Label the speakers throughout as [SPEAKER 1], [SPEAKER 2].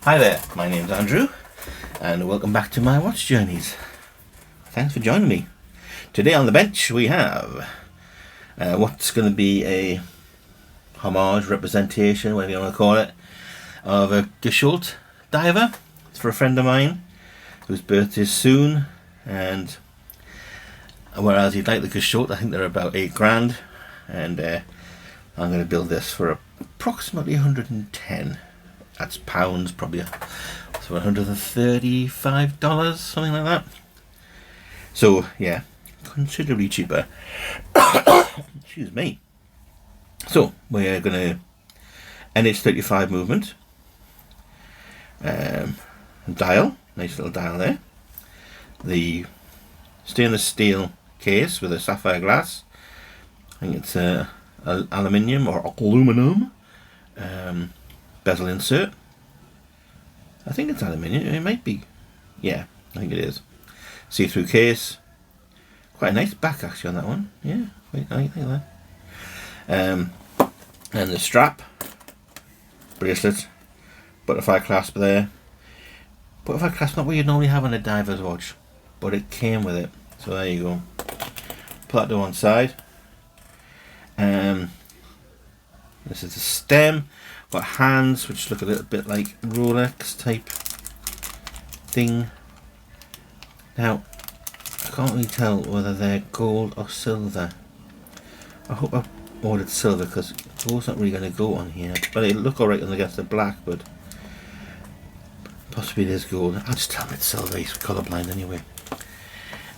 [SPEAKER 1] Hi there, my name's Andrew, and welcome back to my watch journeys. Thanks for joining me. Today on the bench we have what's going to be a homage, representation, whatever you want to call it, of a Glashutte diver. It's for a friend of mine whose birthday is soon, and whereas he'd like the Glashutte, I think they're about $8 and I'm going to build this for approximately 110. That's pounds, probably, so $135, something like that. So yeah, considerably cheaper. Excuse me. So we're gonna NH35 movement. Dial, nice little dial there. The stainless steel case with a sapphire glass. I think it's aluminium or aluminum. Bezel insert. I think it's aluminium. It might be. Yeah, I think it is. See-through case. Quite a nice back actually on that one. Yeah, I like that. And the strap, bracelet, butterfly clasp there. Butterfly clasp, not what you'd normally have on a diver's watch, but it came with it. So there you go. Put that to one side. This is the stem. Got hands which look a little bit like Rolex type thing. Now I can't really tell whether they're gold or silver. I hope I ordered silver because gold's not really going to go on here. But it look alright against the black, but possibly it is gold. I'll just tell him it's silver. He's colourblind anyway.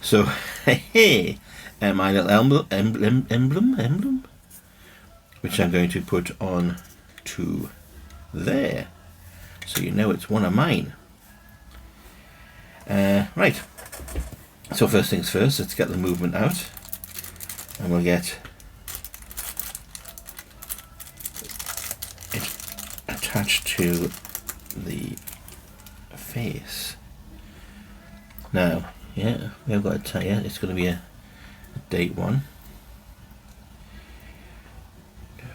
[SPEAKER 1] So hey, my little emblem, which I'm going to put on to there, so you know it's one of mine. Right, so first things first, let's get the movement out, and we'll get it attached to the face. Now, yeah, we've got a tie. It's going to be a date one.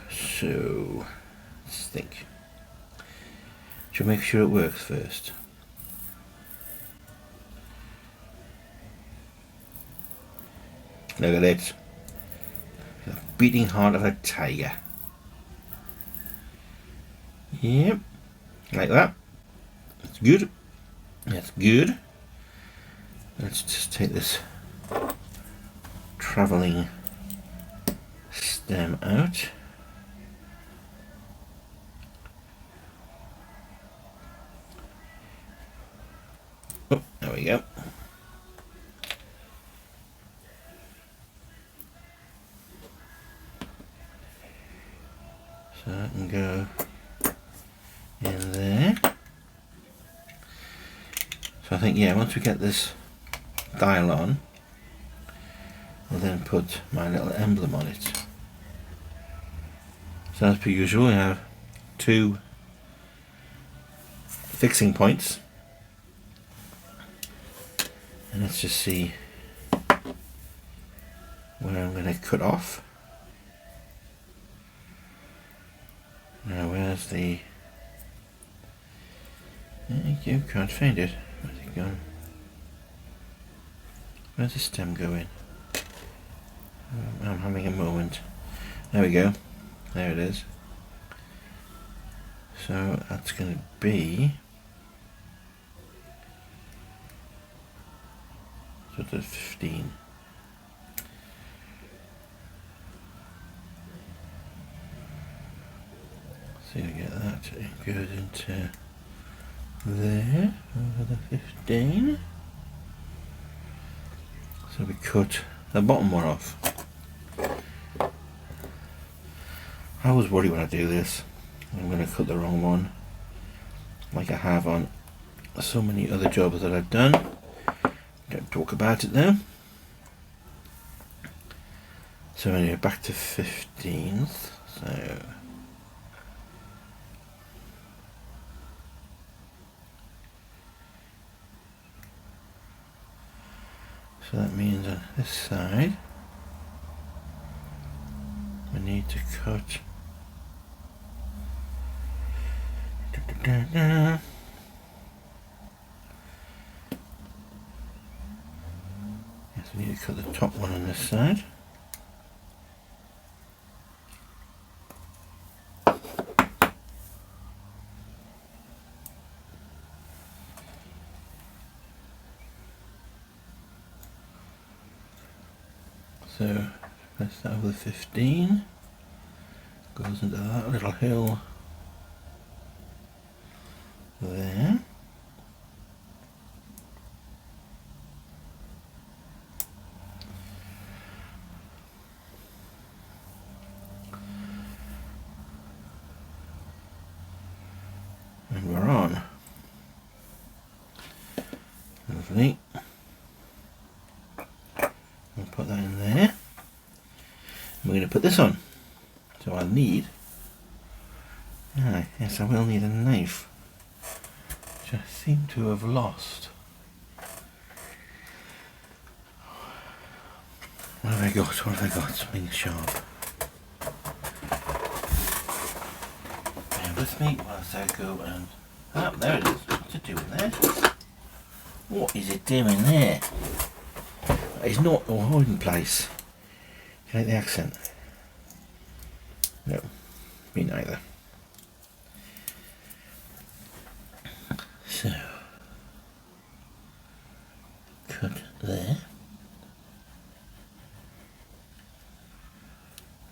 [SPEAKER 1] So let's think. Should make sure it works first. Look at it. The beating heart of a tiger. Yep. Like that. That's good. That's good. Let's just take this travelling stem out. Oh, there we go. So I can go in there. So I think, yeah, once we get this dial on, we'll then put my little emblem on it. So as per usual, we have two fixing points. And let's just see where I'm going to cut off. Now where's the... Thank you, can't find it. Where's it gone? Where's the stem going? I'm having a moment. There we go. There it is. So that's going to be... So there's 15. So you get that, it goes into there, over the 15. So we cut the bottom one off. I always worry when I do this, I'm going to cut the wrong one, like I have on so many other jobs that I've done. Don't talk about it now. So anyway, back to 15th. So that means on this side we need to cut need to cut the top one on this side. So press that over the 15, goes into that little hill there. And we're on. Lovely. I'll put that in there. We're going to put this on. So I'll need, yes, I will need a knife, which I seem to have lost. What have I got? What have I got? Something sharp. Bear with me whilst I go and... Ah, there it is. What's it doing there? What is it doing there? It's not a hiding place. Do you like the accent? No, me neither. So, cut there.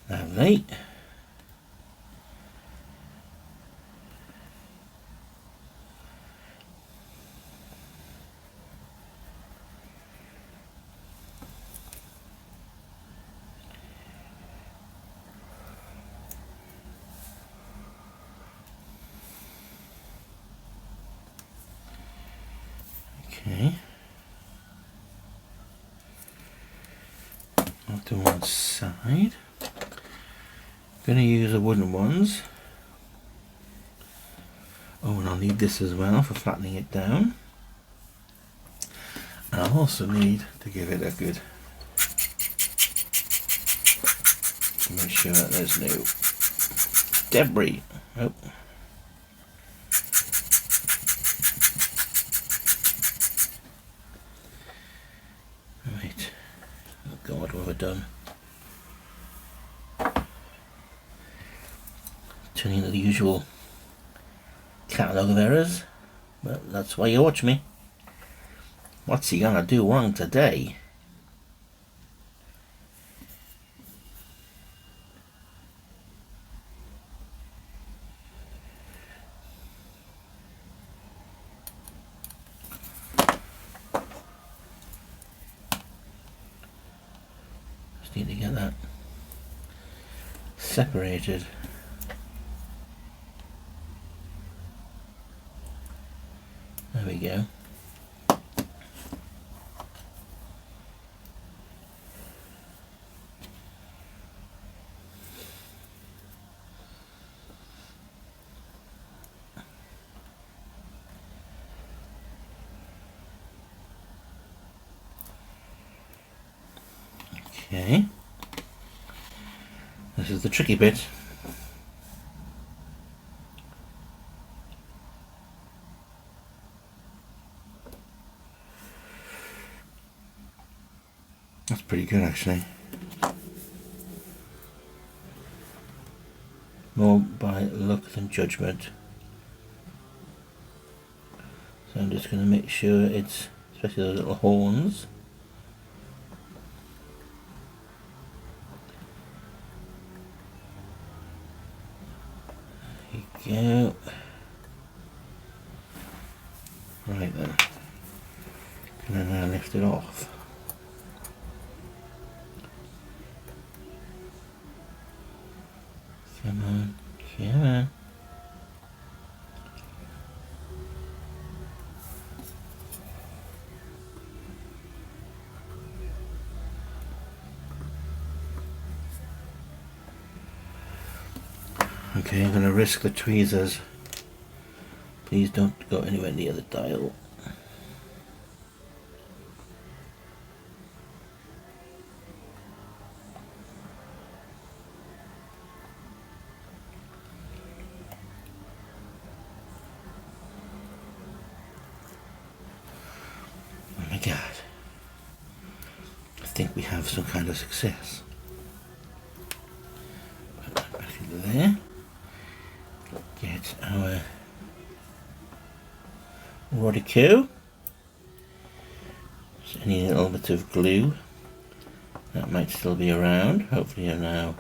[SPEAKER 1] Lovely. Okay. To one side. Going to use the wooden ones. Oh, and I'll need this as well for flattening it down. And I'll also need to give it a good, make sure that there's no debris. Oh. Right. Oh God, what have I done? Turning into the usual catalogue of errors, but that's why you watch me. What's he gonna do wrong today? Just need to get that separated. There we go. Okay. This is the tricky bit. That's pretty good, actually. More by luck than judgment. So I'm just going to make sure it's, especially those little horns. There you go. Right then. Can I now lift it off? Come on, come on. Okay, I'm going to risk the tweezers. Please don't go anywhere near the dial. Oh my God. think we have some kind of success. Put that back into there. Get our Rodico. Just any little bit of glue that might still be around. Hopefully have now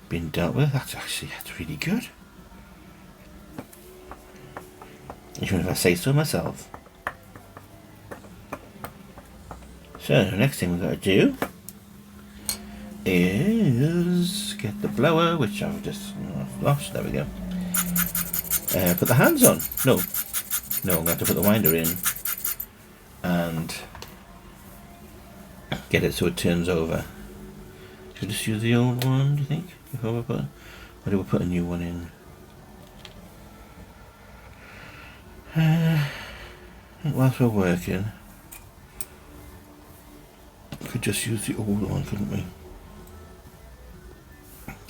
[SPEAKER 1] been dealt with. That's really good. Even if I say so myself. So the next thing we've got to do is get the blower, which I've just lost. There we go. Put the hands on. No, I'm going to have to put the winder in and get it so it turns over. Should I just use the old one, do you think? Before we put, or do we put a new one in? I think whilst we're working, we could just use the old one, couldn't we?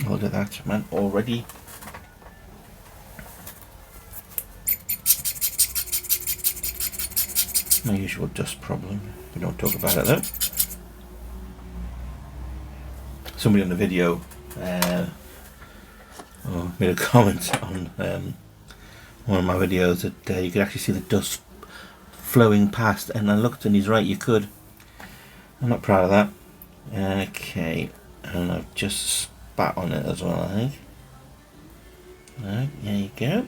[SPEAKER 1] Look at that, man, already. My usual dust problem. We don't talk about it though. Somebody on the video made a comment on one of my videos that you could actually see the dust flowing past, and I looked and he's right, you could. I'm not proud of that. Okay, and I've just spat on it as well, I think. Right, there you go.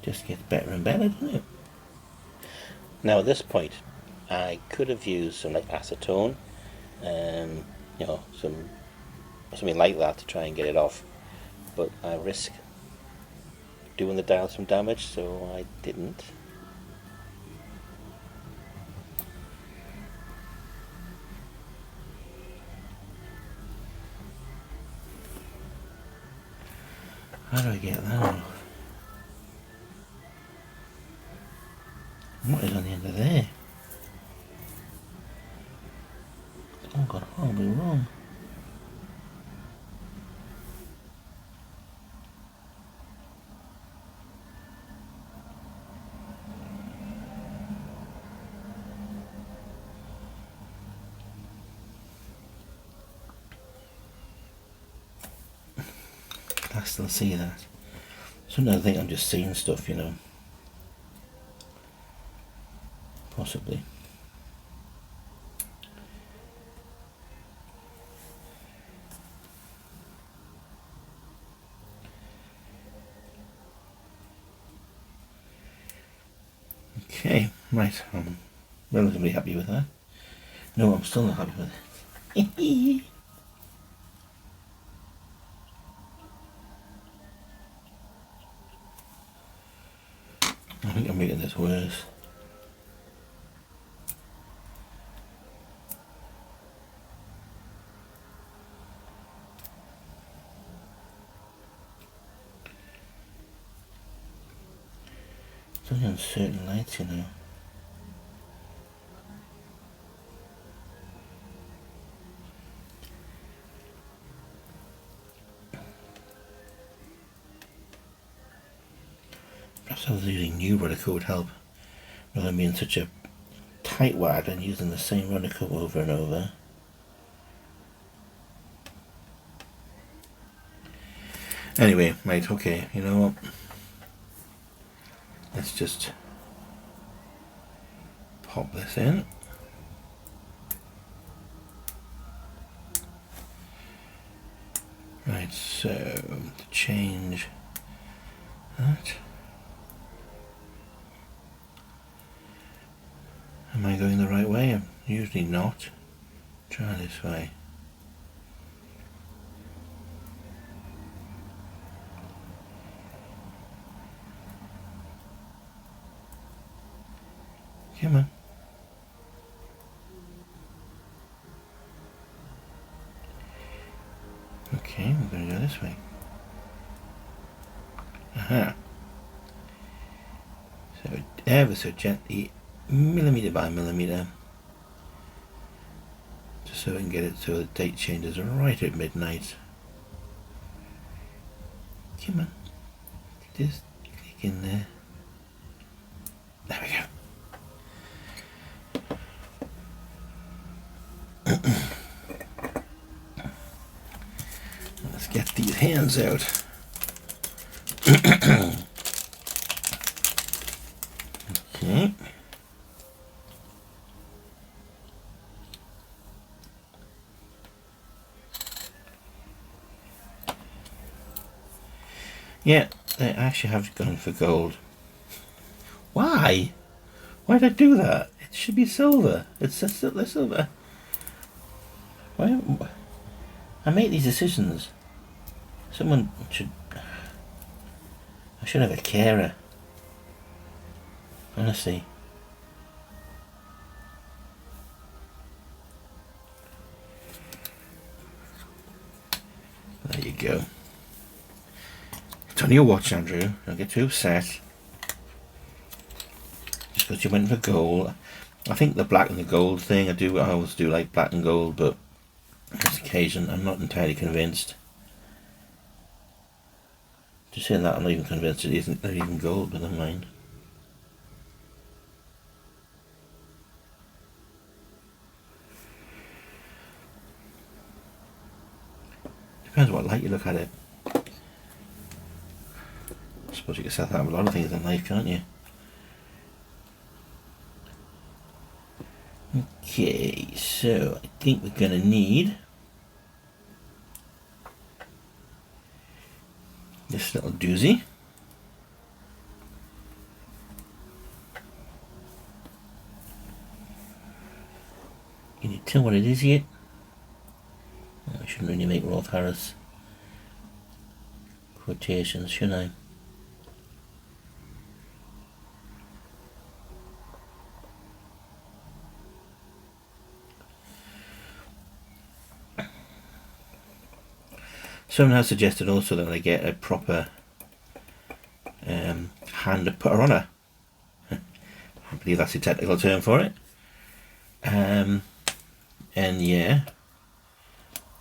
[SPEAKER 1] Just gets better and better, doesn't it? Now at this point, I could have used some like acetone, you know, something like that to try and get it off, but I risk doing the dial some damage, so I didn't. How do I get that off? What is on the end of there? It's all gone horribly wrong. I still see that. Sometimes I think I'm just seeing stuff, you know. Possibly. Okay, right, I'm relatively happy with that. No, I'm still not happy with it. I think I'm making this worse. It's only on certain lights, you know. Perhaps I was using new Rodico would help, rather than being such a tightwad and using the same Rodico over and over. Anyway, right, okay, you know what? Let's just pop this in. Right, so to change that. Am I going the right way? I'm usually not. Try this way. Come on. Okay, we're going to go this way. Aha. So ever so gently, millimetre by millimetre, just so we can get it so the date changes right at midnight. Come on. Just click in there. There we go. hands out. Okay. Yeah, they actually have gone for gold. Why? Why did I do that? It should be silver. It's silver. Why? I make these decisions. Someone should. I should have a carer. Honestly. There you go. It's on your watch, Andrew. Don't get too upset. Just because you went for gold. I think the black and the gold thing, I always do like black and gold, but on this occasion I'm not entirely convinced. Just saying that, I'm not even convinced it isn't even gold, but never mind. Depends what light you look at it. I suppose you can set that with a lot of things in life, can't you? Okay, so I think we're going to need this little doozy. Can you tell what it is yet? I shouldn't really make Rolf Harris quotations, should I? Someone has suggested also that I get a proper hand putter on her. I believe that's the technical term for it. And yeah,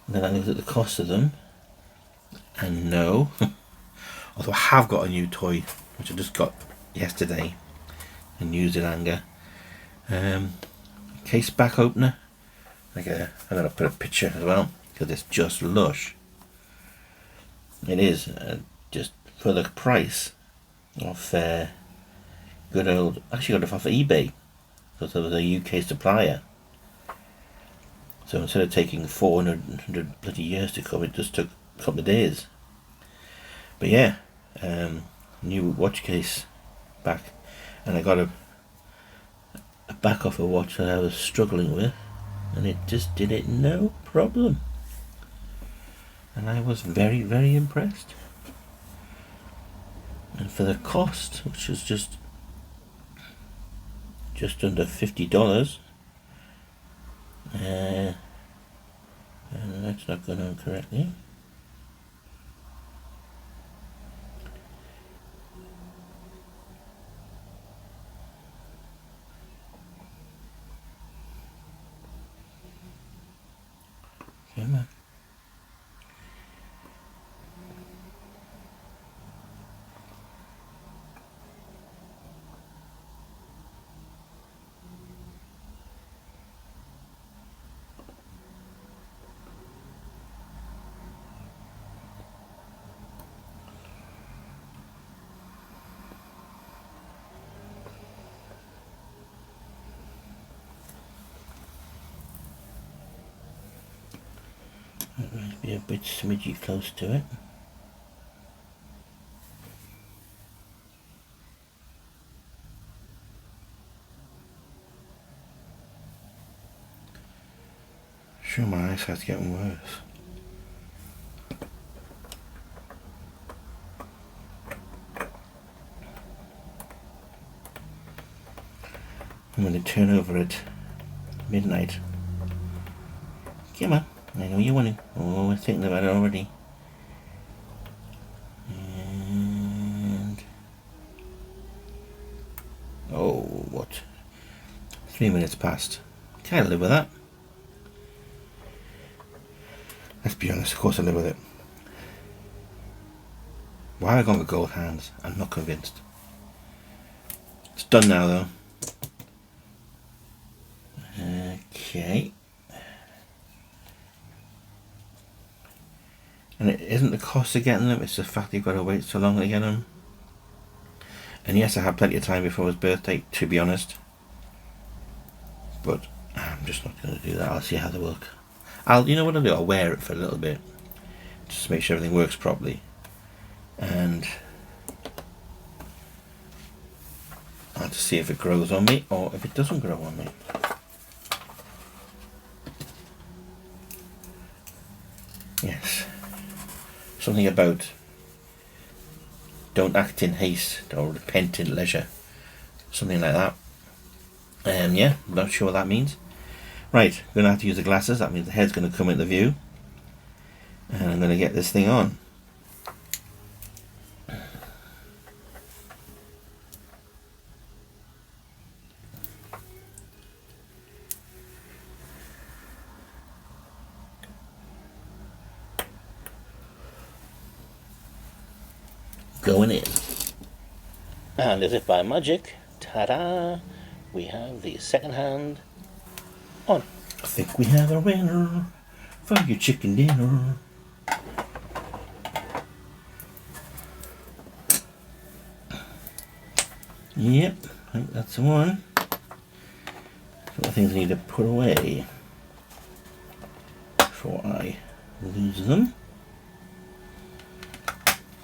[SPEAKER 1] then I looked at the cost of them, and no. Although I have got a new toy which I just got yesterday and used in anger. Case back opener. I'm gonna put a picture as well because it's just lush. It is just for the price of good old. Actually, got it off of eBay because there was a UK supplier. So instead of taking 400 bloody years to come, it just took a couple of days. But yeah, new watch case back, and I got a back off a watch that I was struggling with, and it just did it no problem. And I was very, very impressed. And for the cost, which was just under $50, and that's not going on correctly. Come on. That might be a bit smidgy close to it. Sure, my eyesight's getting worse. I'm going to turn over at midnight. Come on, I know you want to. Oh, we're thinking about it already. And oh, what? 3 minutes past. Can't live with that. Let's be honest, of course I live with it. Why have I gone with gold hands? I'm not convinced. It's done now though. Okay. And it isn't the cost of getting them, it's the fact you've got to wait so long to get them. And yes, I had plenty of time before his birthday, to be honest. But I'm just not going to do that. I'll see how they work. You know what I'll do? I'll wear it for a little bit, just to make sure everything works properly. And I'll have to see if it grows on me or if it doesn't grow on me. Yes. Something about don't act in haste or repent in leisure. Something like that. Yeah, I'm not sure what that means. Right, I'm going to have to use the glasses. That means the head's going to come into view. And I'm going to get this thing on. Going in. And as if by magic, ta-da, we have the second hand on. I think we have a winner for your chicken dinner. Yep, I think that's the one. So the things I need to put away before I lose them.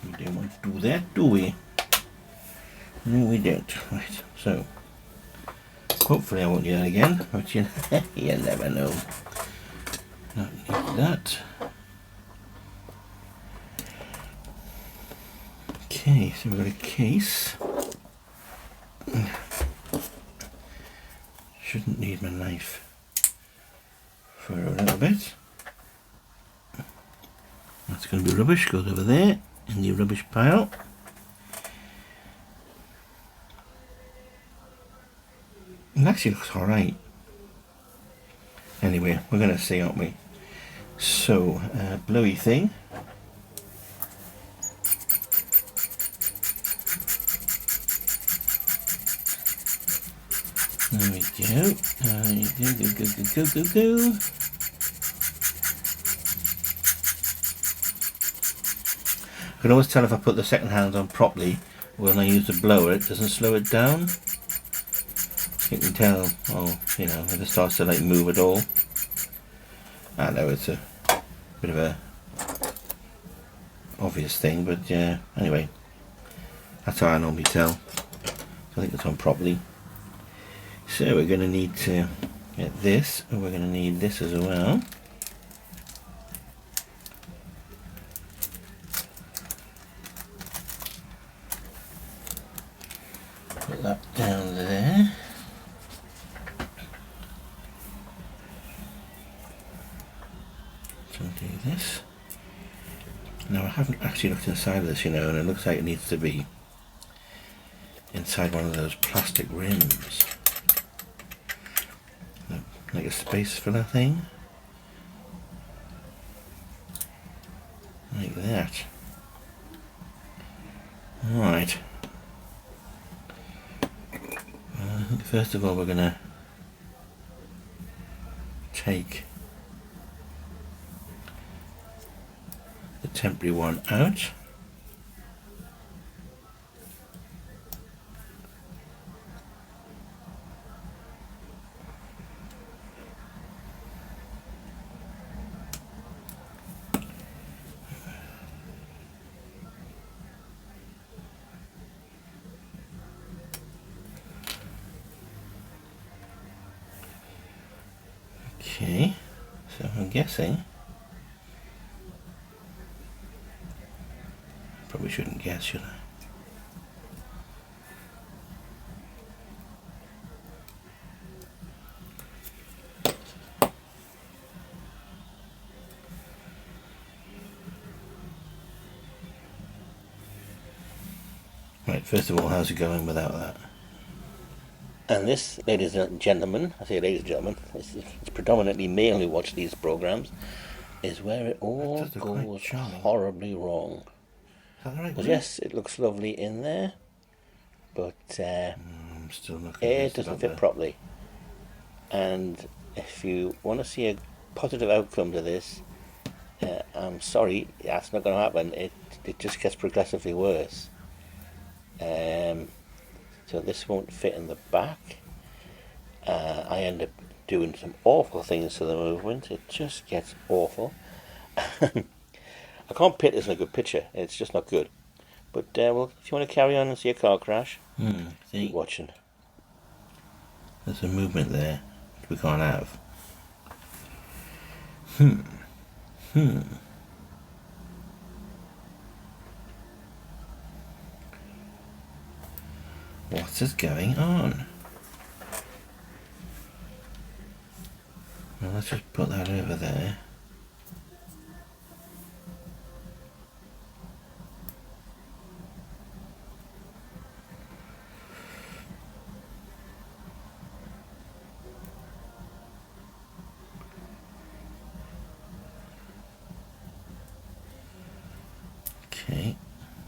[SPEAKER 1] We don't want to do that, do we? No, we don't. Right, so hopefully I won't do that again, but you never know. Not need that. Okay, so we've got a case. Shouldn't need my knife for a little bit. That's going to be rubbish, goes over there in the rubbish pile. It actually looks alright. Anyway, we're going to see, aren't we? So, blowy thing. There we go. Go. I can always tell if I put the second hand on properly when I use the blower, it doesn't slow it down. You can tell, you know, if it starts to like move at all. I know it's a bit of a obvious thing, but yeah, anyway, that's how I normally tell. So I think it's on properly. So we're going to need to get this, and we're going to need this as well. Put that down there. So do this. Now I haven't actually looked inside of this, you know, and it looks like it needs to be inside one of those plastic rims. Like a space filler thing. Like that. Alright. I think first of all we're going to take the temporary one out. Okay, so I'm guessing, probably shouldn't guess, should I? Right, first of all, how's it going without that? And this, ladies and gentlemen, I say ladies and gentlemen, it's predominantly male who watch these programs, is where it all goes horribly wrong. Because yes, it looks lovely in there, but I'm still it doesn't fit properly. And if you want to see a positive outcome to this, I'm sorry, that's not going to happen. It just gets progressively worse. So this won't fit in the back. I end up doing some awful things to the movement. It just gets awful. I can't put this in a good picture. It's just not good. But well, if you want to carry on and see a car crash, keep watching. There's a movement there we can't have. What is going on? Well, let's just put that over there. Okay,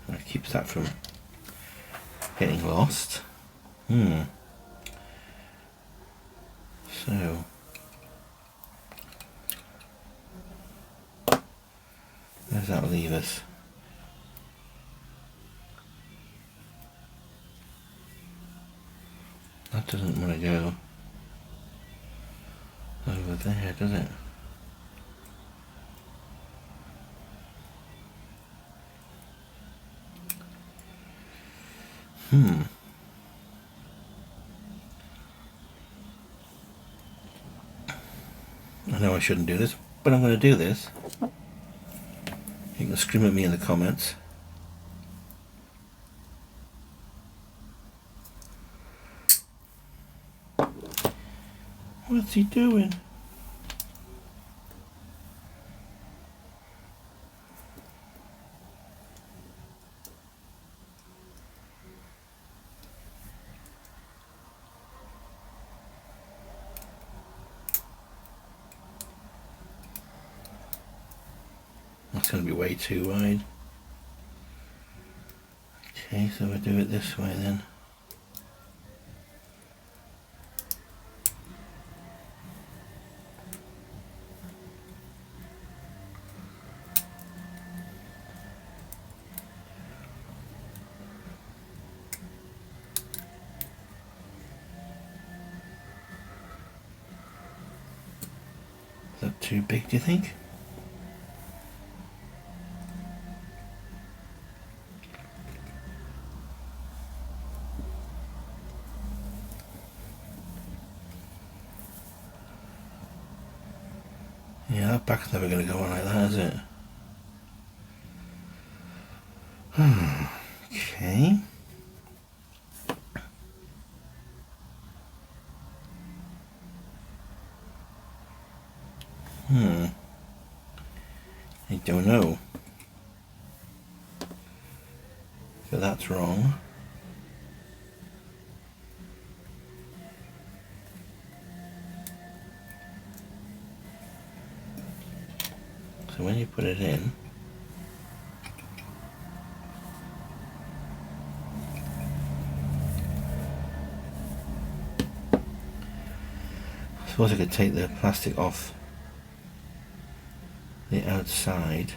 [SPEAKER 1] that keeps that from getting lost. So where does that leave us? That doesn't want to go over there, does it? I know I shouldn't do this, but I'm going to do this. You can scream at me in the comments. What's he doing? That's going to be way too wide. Okay, so we'll do it this way then. Is that too big, do you think? Yeah, that back's never going to go on like that, is it? Okay. I don't know. So that's wrong. So when you put it in, I suppose I could take the plastic off the outside.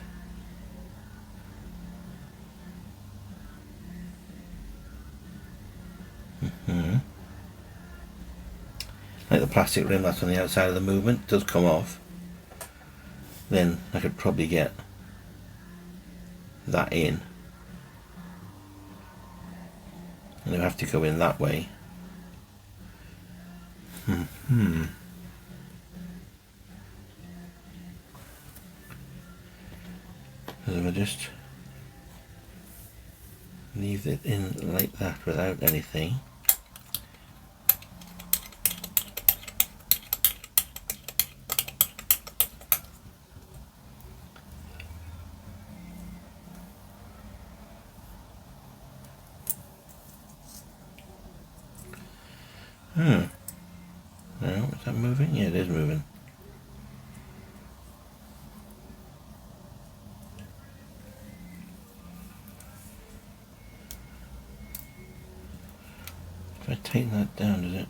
[SPEAKER 1] Like the plastic rim that's on the outside of the movement does come off. Then I could probably get that in. And it would have to go in that way. Because if I just leave it in like that without anything, no, is that moving? Yeah, it is moving. If I tighten that down, does it?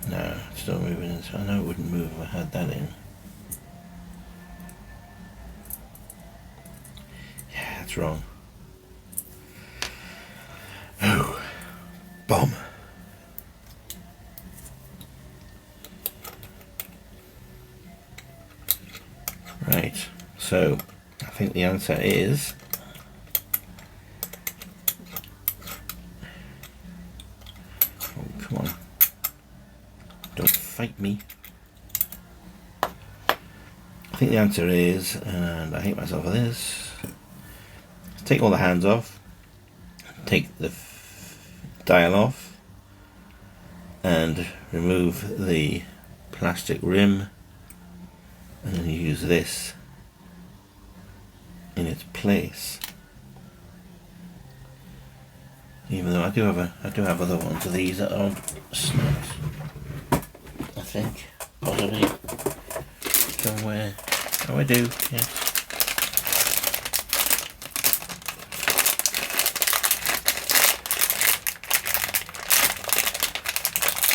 [SPEAKER 1] No, it's still moving I know it wouldn't move if I had that in. Yeah, that's wrong. Oh, bomb. Right, so I think the answer is oh, come on. Don't fight me. I think the answer is, and I hate myself for this, take all the hands off, take the dial off, and remove the plastic rim, and then use this in its place. Even though I do have other ones of these that aren't snapped. I think possibly somewhere. Oh, I do. Yes.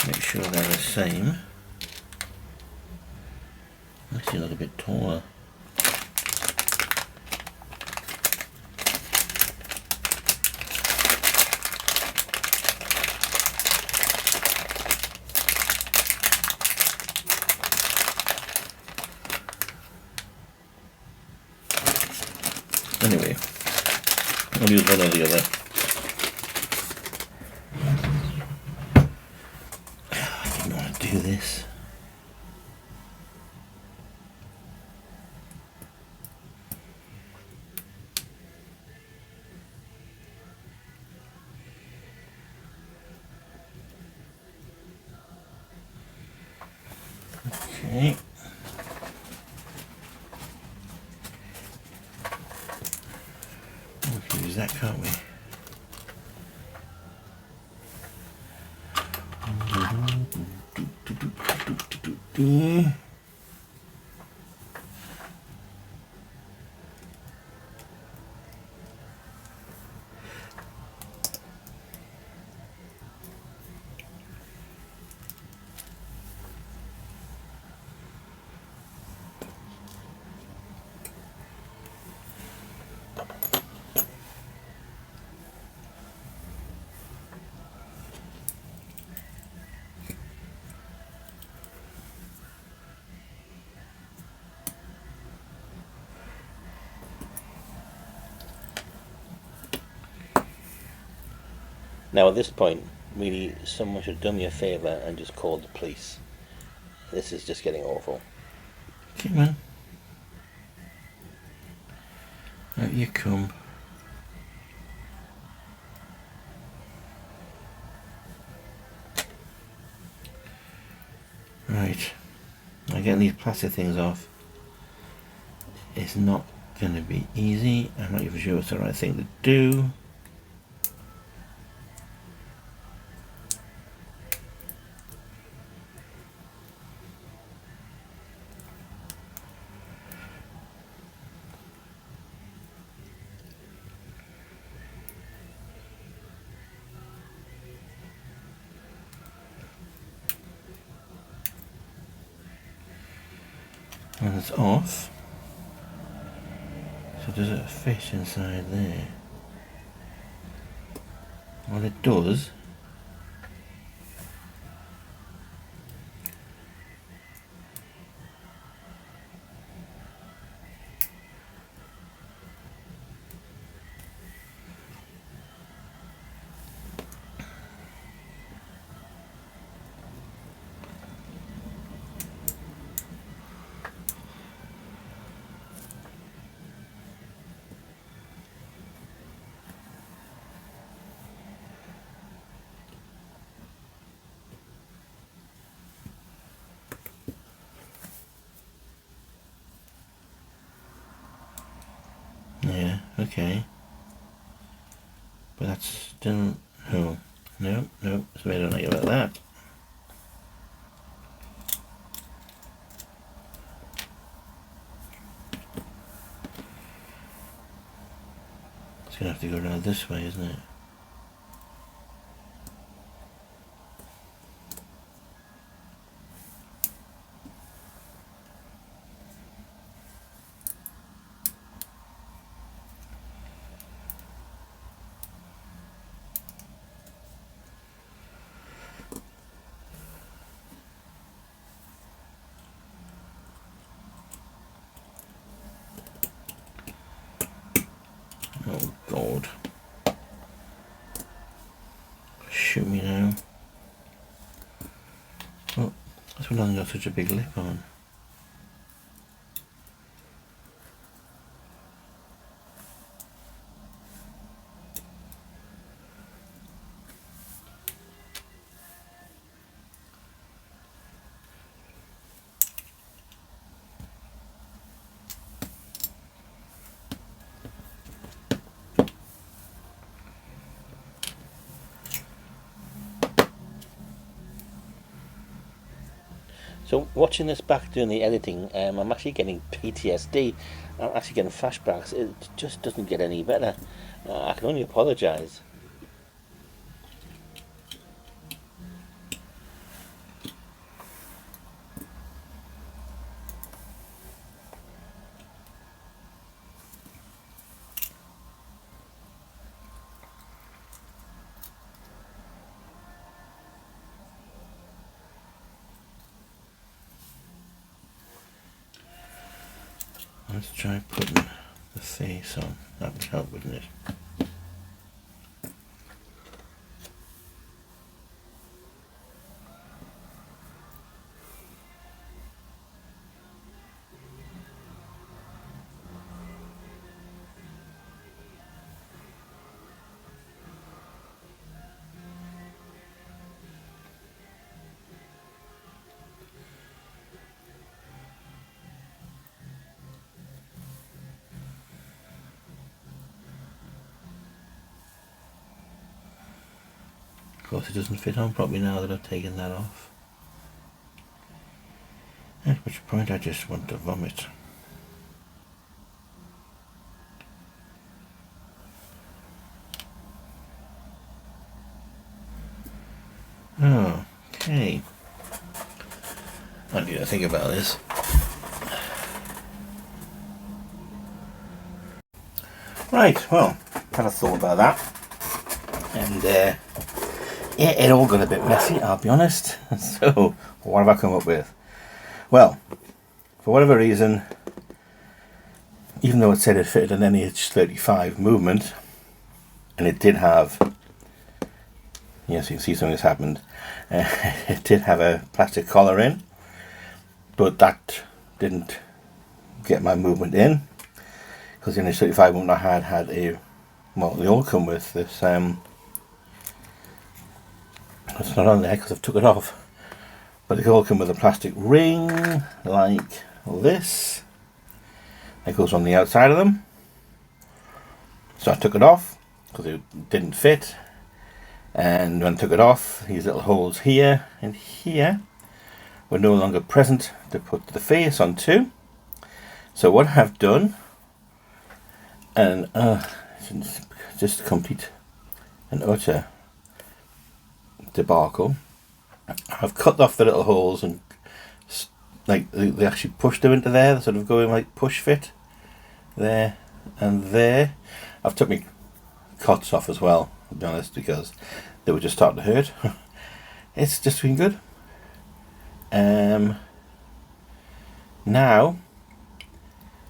[SPEAKER 1] Make sure they're the same. Makes you look a bit taller. Anyway, I'll use one or the other. I didn't want to do this. Okay. We can use that, can't we? Now at this point, really, someone should have done me a favour and just called the police. This is just getting awful. Come on. Out you come. Right. Now getting these plastic things off is not going to be easy. I'm not even sure it's the right thing to do. And it's off. So does it fit inside there? Well, it does. Yeah, okay. But that's still... Oh, no, so I don't know about that. It's going to have to go around this way, isn't it? loud. Shoot me now. Oh, this one hasn't got such a big lip on. So watching this back doing the editing, I'm actually getting PTSD. I'm actually getting flashbacks. It just doesn't get any better. I can only apologise. Let's try putting the face on. That would help, wouldn't it? Of course it doesn't fit on properly now that I've taken that off. At which point I just want to vomit. Okay. I need to think about this. Right, well, had a thought about that. And yeah, it all got a bit messy, I'll be honest. So, what have I come up with? Well, for whatever reason, even though it said it fitted an NH35 movement, and it did have, yes, you can see something has happened, it did have a plastic collar in, but that didn't get my movement in, because the NH35 movement I had a, well, they all come with this, it's not on there because I've took it off, but they all come with a plastic ring like this that goes on the outside of them. So I took it off because it didn't fit, and when I took it off, these little holes here and here were no longer present to put the face onto. So what I've done, and it's just complete and utter debacle, I've cut off the little holes and like they actually pushed them into there. They're sort of going like push fit there and there. I've took my cots off as well, to be honest, because they were just starting to hurt. It's just been good. Now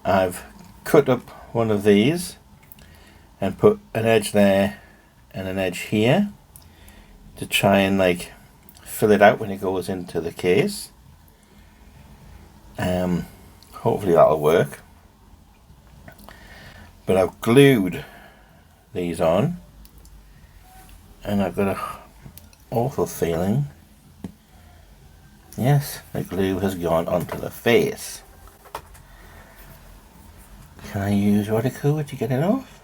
[SPEAKER 1] I've cut up one of these and put an edge there and an edge here to try and like fill it out when it goes into the case. Hopefully that'll work. But I've glued these on, and I've got an awful feeling, yes, the glue has gone onto the face. Can I use Rodico to get it off?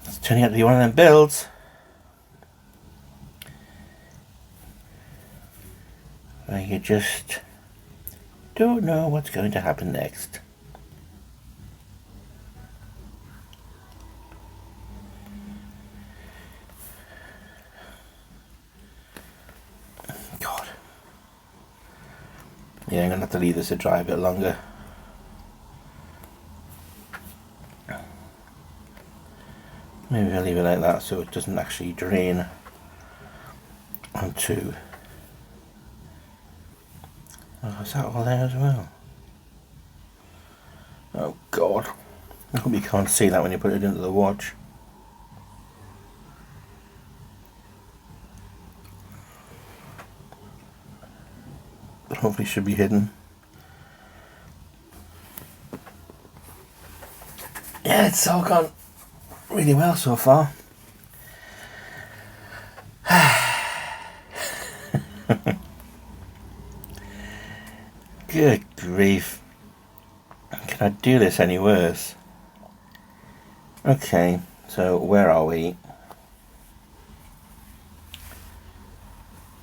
[SPEAKER 1] It's turning out to be one of them builds. Where you just don't know what's going to happen next. God. Yeah, I'm going to have to leave this to dry a bit longer. Maybe I'll leave it like that so it doesn't actually drain onto Oh, is that all there as well? Oh God. I hope you can't see that when you put it into the watch. But hopefully it should be hidden. Yeah, it's all gone really well so far. Good grief. Can I do this any worse? Okay, so where are we?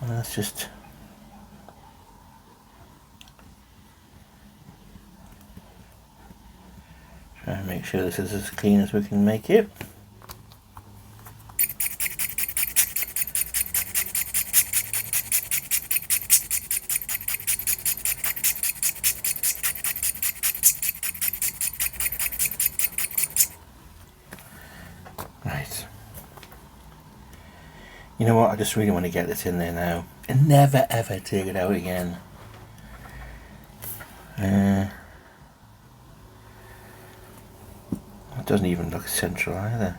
[SPEAKER 1] Let's just... try and make sure this is as clean as we can make it. Right. You know what, I just really want to get this in there now and never ever take it out again. It doesn't even look central either.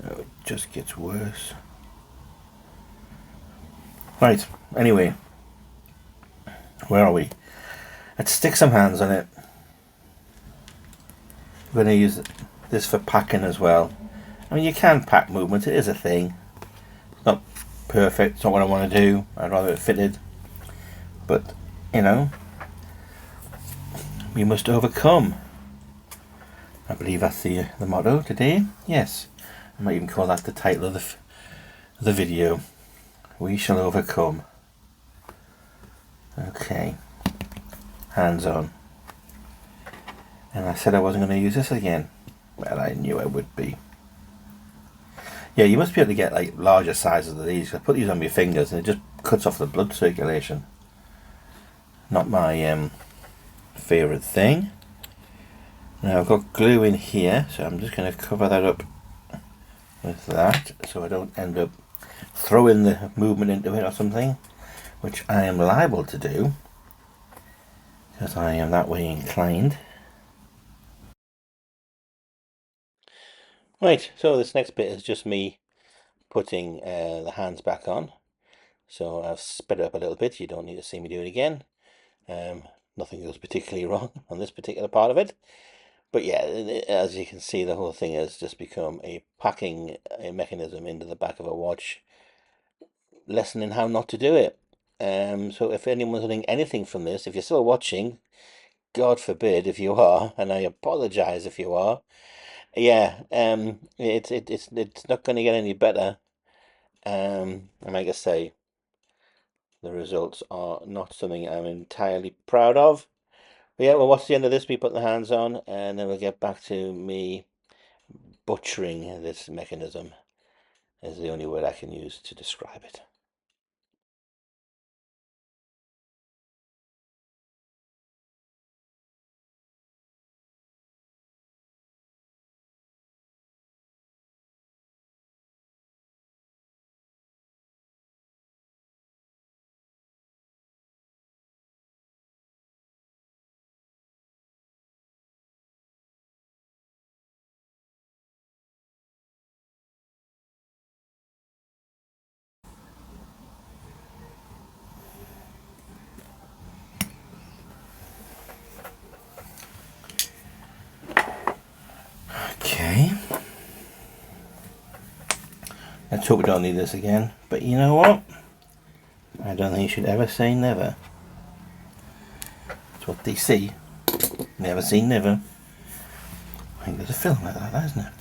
[SPEAKER 1] Oh, it just gets worse. Right, anyway, where are we? Let's stick some hands on it. We're going to use this for packing as well. I mean, you can pack movement, it is a thing. It's not perfect, it's not what I want to do. I'd rather it fitted. But, you know, we must overcome. I believe that's the motto today. Yes, I might even call that the title of the video. We shall overcome. Okay, hands on. And I said I wasn't going to use this again. Well, I knew I would be. Yeah, you must be able to get like larger sizes of these. I put these on my fingers and it just cuts off the blood circulation. Not my favourite thing. Now I've got glue in here, so I'm just going to cover that up with that so I don't end up throwing the movement into it or something, which I am liable to do because I am that way inclined. Right, so this next bit is just me putting the hands back on. So I've sped it up a little bit, you don't need to see me do it again. Nothing goes particularly wrong on this particular part of it. But yeah, as you can see, the whole thing has just become a packing mechanism into the back of a watch, lessening how not to do it. So if anyone's learning anything from this, if you're still watching, God forbid if you are, and I apologize if you are, yeah, it's not going to get any better. And like I say, the results are not something I'm entirely proud of. But yeah, well, what's the end of this? We put the hands on, and then we'll get back to me butchering this mechanism, is the only word I can use to describe it. Okay. Let's hope we don't need this again. But you know what? I don't think you should ever say never. That's what they say. Never say never. I think there's a film like that, isn't it?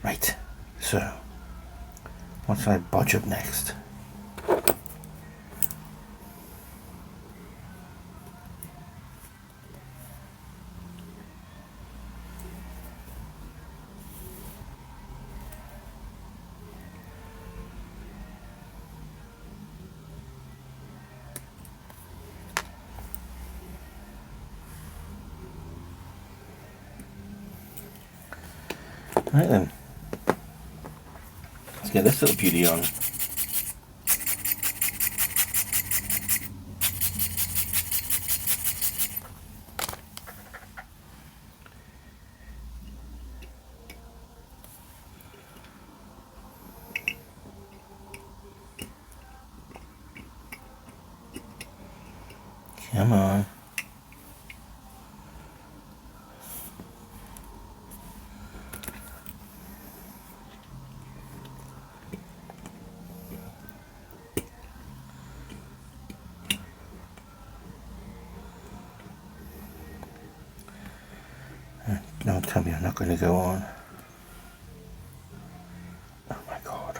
[SPEAKER 1] Right. So, what should I bodge up next? Right then, let's get this little beauty on. Come on. Don't tell me I'm not going to go on. Oh my God.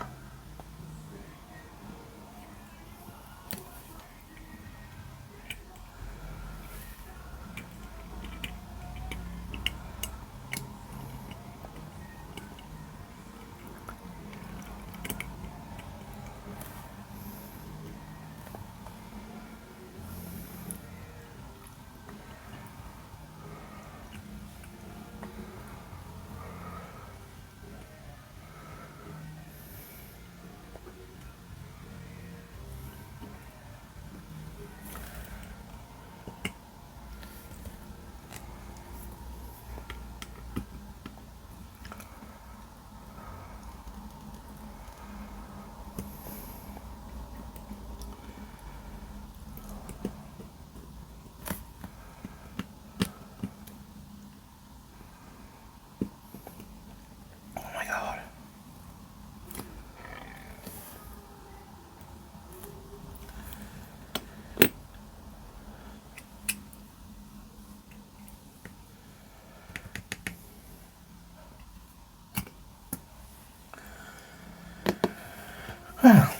[SPEAKER 1] Well,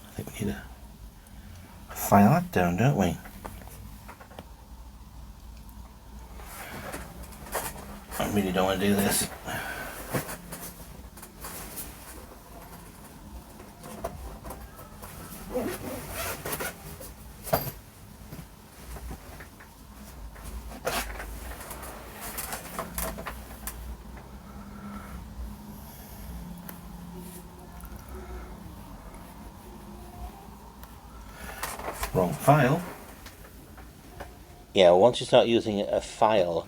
[SPEAKER 1] I think we need to file that down, don't we? I really don't want to do this. Wrong file. Yeah, once you start using a file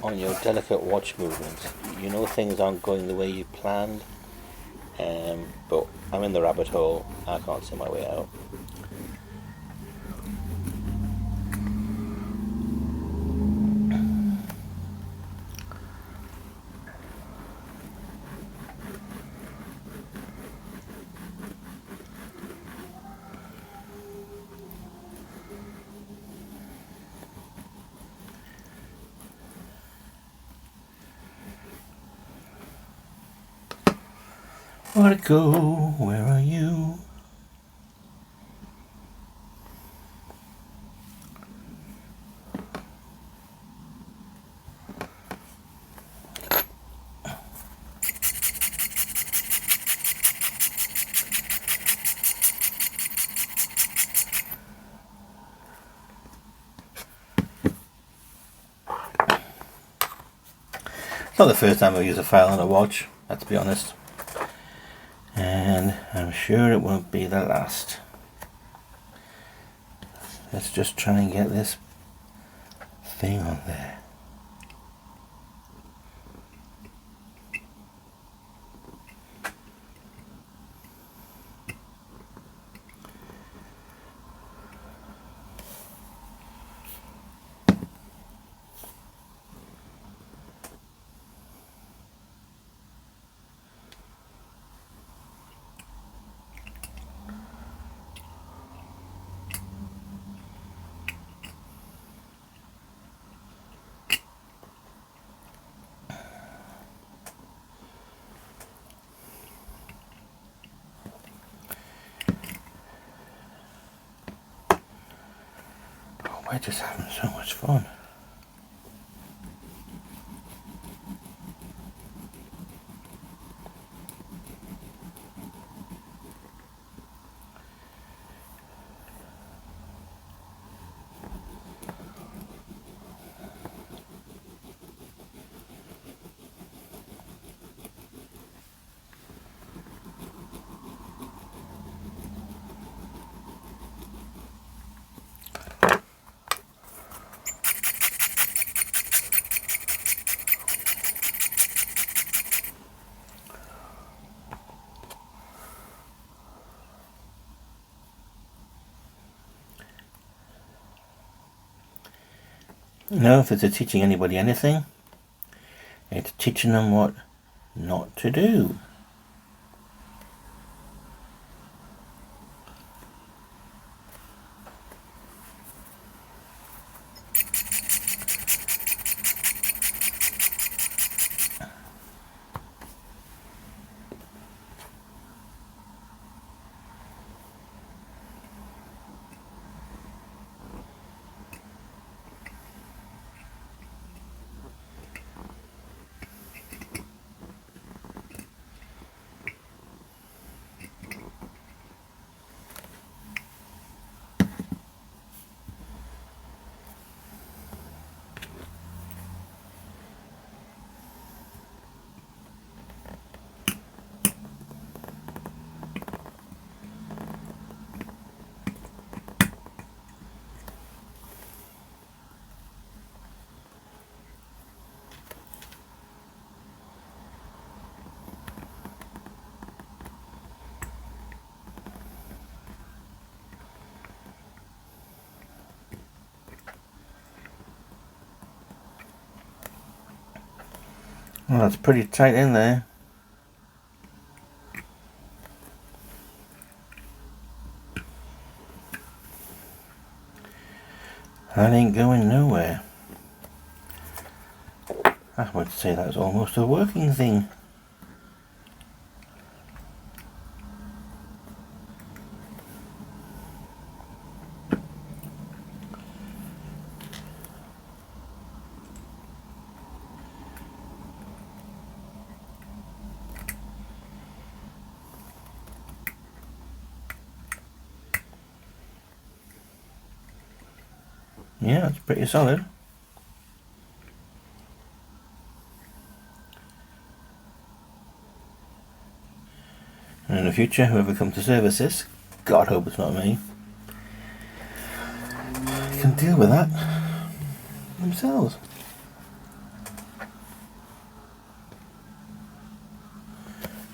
[SPEAKER 1] on your delicate watch movements, you know things aren't going the way you planned. But I'm in the rabbit hole. I can't see my way out. Where'd it go? Where are you? It's not the first time I've used a file on a watch, let's be honest. And I'm sure it won't be the last. Let's just try and get this thing on there. We're just having so much fun. You know, if it's teaching anybody anything, it's teaching them what not to do. Well, that's pretty tight in there. That ain't going nowhere. I would say that's almost a working thing. Yeah, it's pretty solid. And in the future, whoever comes to service this, God hope it's not me, can deal with that themselves.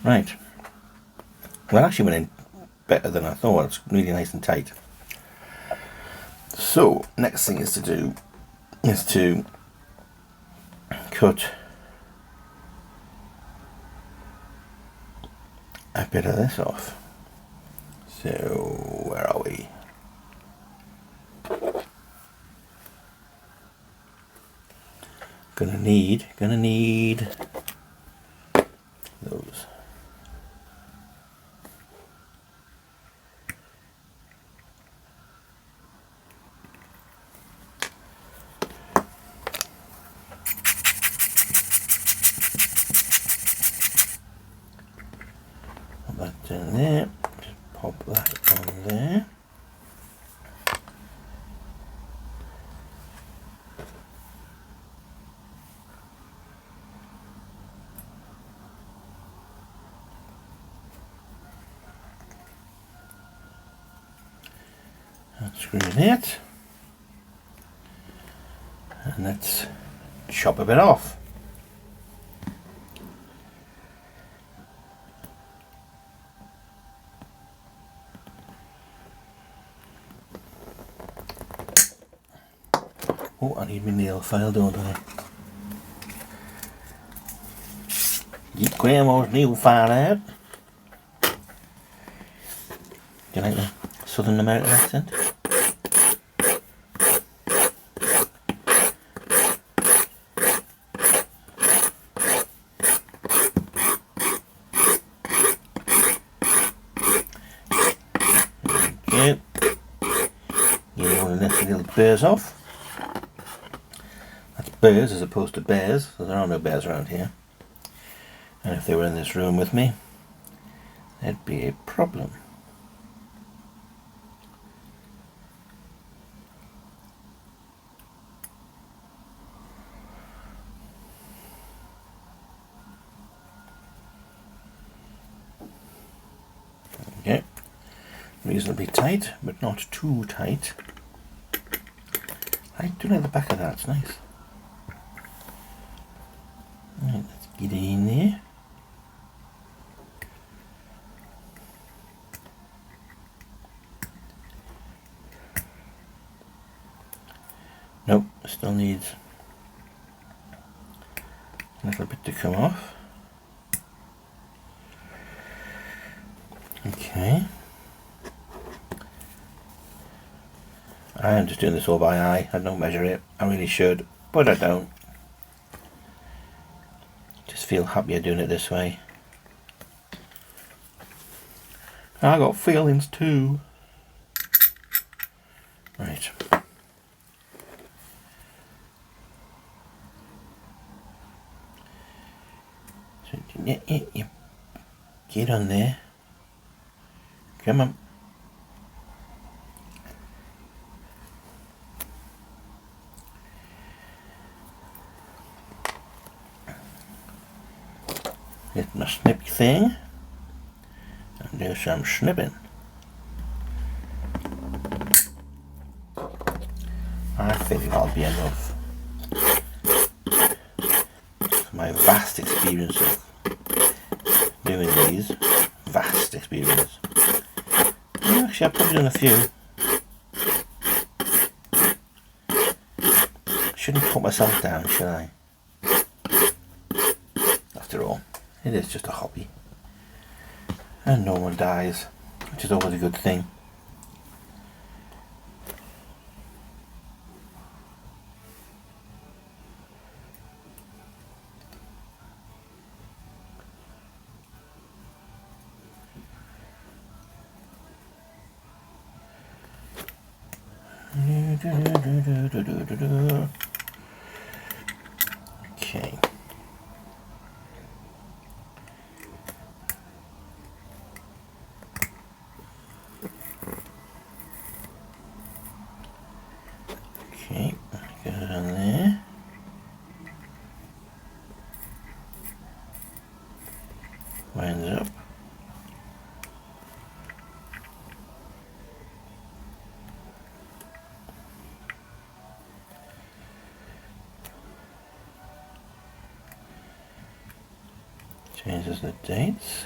[SPEAKER 1] Right. Well, actually went in better than I thought. It's really nice and tight. So, next thing is to do is to cut a bit of this off. So, where are we? Gonna need those. Put that in there. Just pop that on there. Screw that, and let's chop a bit off. Oh, I need my nail file, don't I? Get Grandma's nail file out. Do you like the Southern American accent? Okay. Get all the nasty little burrs off. That's burrs as opposed to bears, so there are no bears around here. And if they were in this room with me, there'd be a problem. Okay, reasonably tight, but not too tight. I do like the back of that, it's nice. Right, let's get it in there. Nope, still needs a little bit to come off. Okay. I am just doing this all by eye. I don't measure it. I really should, but I don't. Just feel happier doing it this way. I got feelings too. Right. So, yeah. Get on there. Come on. Get my snippy thing and do some snipping. I think that'll be enough. My vast experience of doing these. Vast experience. Actually, I've probably done a few. Shouldn't put myself down, should I? After all, it is just a hobby. And no one dies, which is always a good thing. Okay. Okay, get it on there. Winds up. Changes the dates.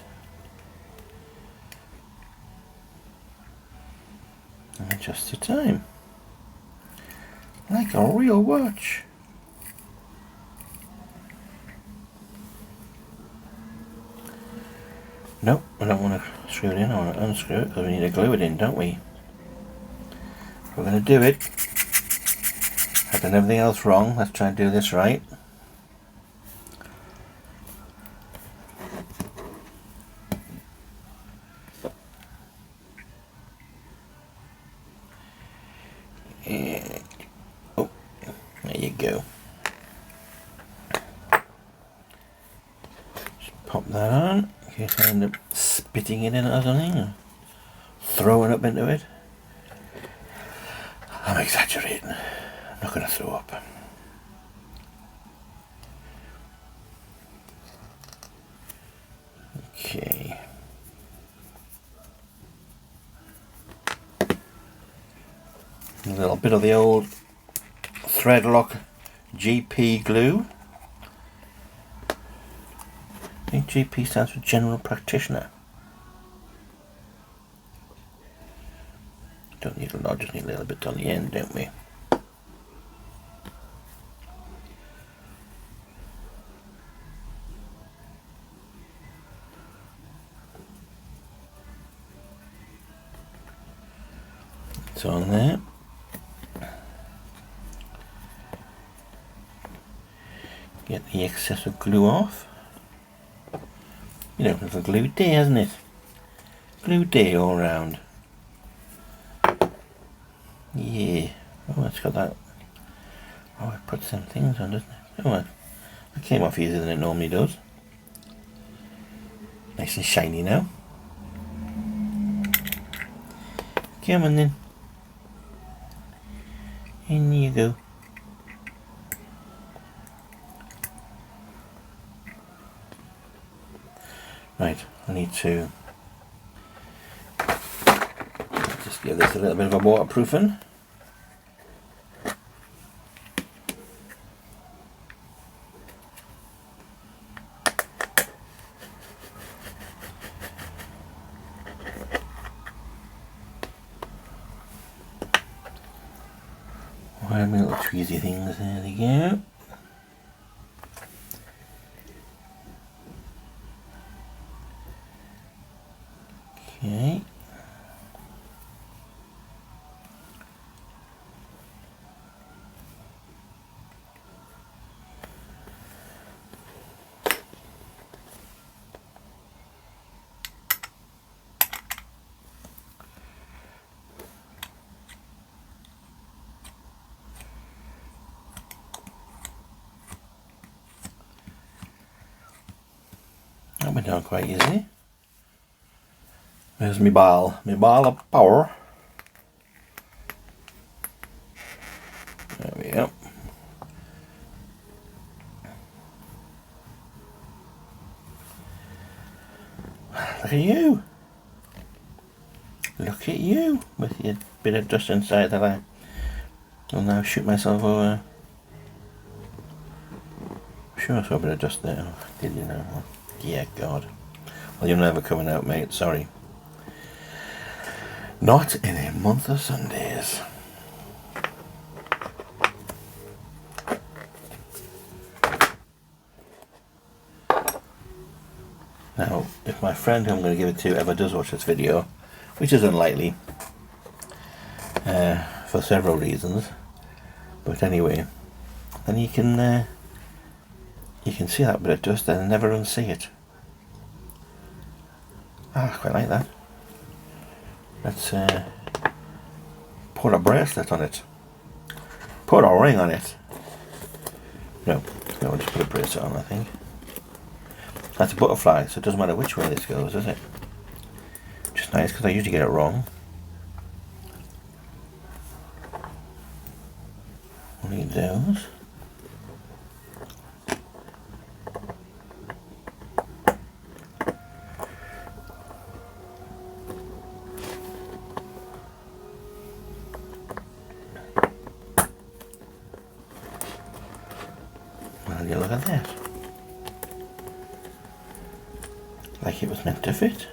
[SPEAKER 1] And adjusts the time. Like a real watch. Nope, I don't want to screw it in, I want to unscrew it because we need to glue it in, don't we? If we're going to do it, I've done everything else wrong, let's try and do this right. And, oh, there you go. Just pop that on. In case I end up spitting it in or something, or throwing up into it. I'm exaggerating. I'm not going to throw up. Okay. A little bit of the old Threadlock GP glue. I think GP stands for General Practitioner. Don't need a lot, just need a little bit on the end, don't we? It's on there. Get the excess of glue off. You know, it's a glue day, hasn't it? Glue day all round. Yeah. Oh, it's got that. Oh, it puts some things on, doesn't it? Oh, it came off easier than it normally does. Nice and shiny now. Come on then. In you go. Right, I need to just give this a little bit of a waterproofing. Find my little tweezy things. There they go. Okay. That went down quite easy. There's my ball of power. There we go. Look at you. Look at you with your bit of dust inside that I'll now shoot myself over. Sure, I saw a bit of dust there. Did you know? Yeah, God. Well, you're never coming out, mate. Sorry. Not in a month of Sundays. Now, if my friend who I'm going to give it to ever does watch this video, which is unlikely, for several reasons, but anyway, then you can see that bit of dust and never unsee it. I quite like that. Let's put a bracelet on it. Put a ring on it. No, I'll just put a bracelet on, I think. That's a butterfly, so it doesn't matter which way this goes, does it? Just nice, because I usually get it wrong. We'll need those. Well, you look at that. Like it was meant to fit.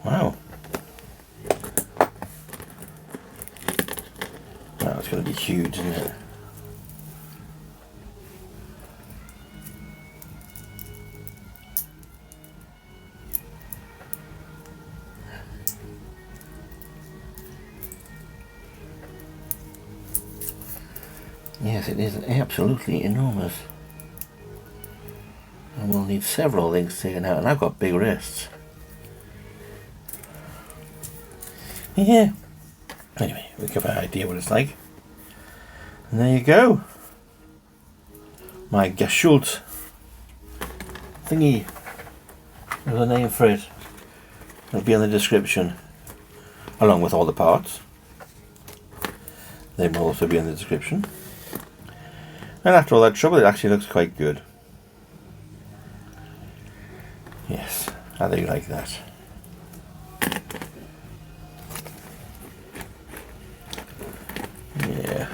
[SPEAKER 1] Wow. Wow, it's going to be huge, isn't it? Yes, it is absolutely enormous. And we'll need several links taken out, and I've got big wrists. Yeah. Anyway, we give an idea what it's like. And there you go. My Glashutte thingy. There's a name for it. It'll be in the description, along with all the parts. They will also be in the description. And after all that trouble, it actually looks quite good. Yes, I do like that. Yeah.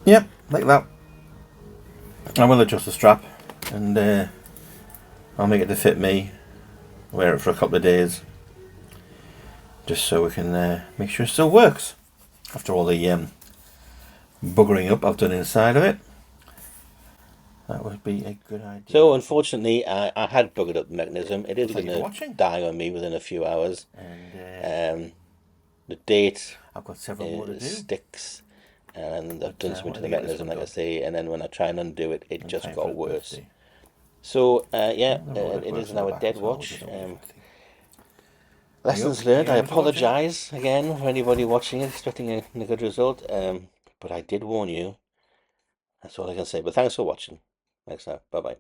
[SPEAKER 1] Yep, like that. I will adjust the strap and I'll make it to fit me. Wear it for a couple of days, just so we can make sure it still works after all the buggering up I've done inside of it. That would be a good idea. So unfortunately, I had buggered up the mechanism. It is going to die on me within a few hours. And the date
[SPEAKER 2] I've got several more to do.
[SPEAKER 1] sticks, and I've done something to the mechanism, like I say. And then when I try and undo it, it just got worse. So yeah, it is now a dead watch. Lessons learned. I apologise again for anybody watching it expecting a good result, but I did warn you. That's all I can say. But thanks for watching. Thanks now. Bye bye.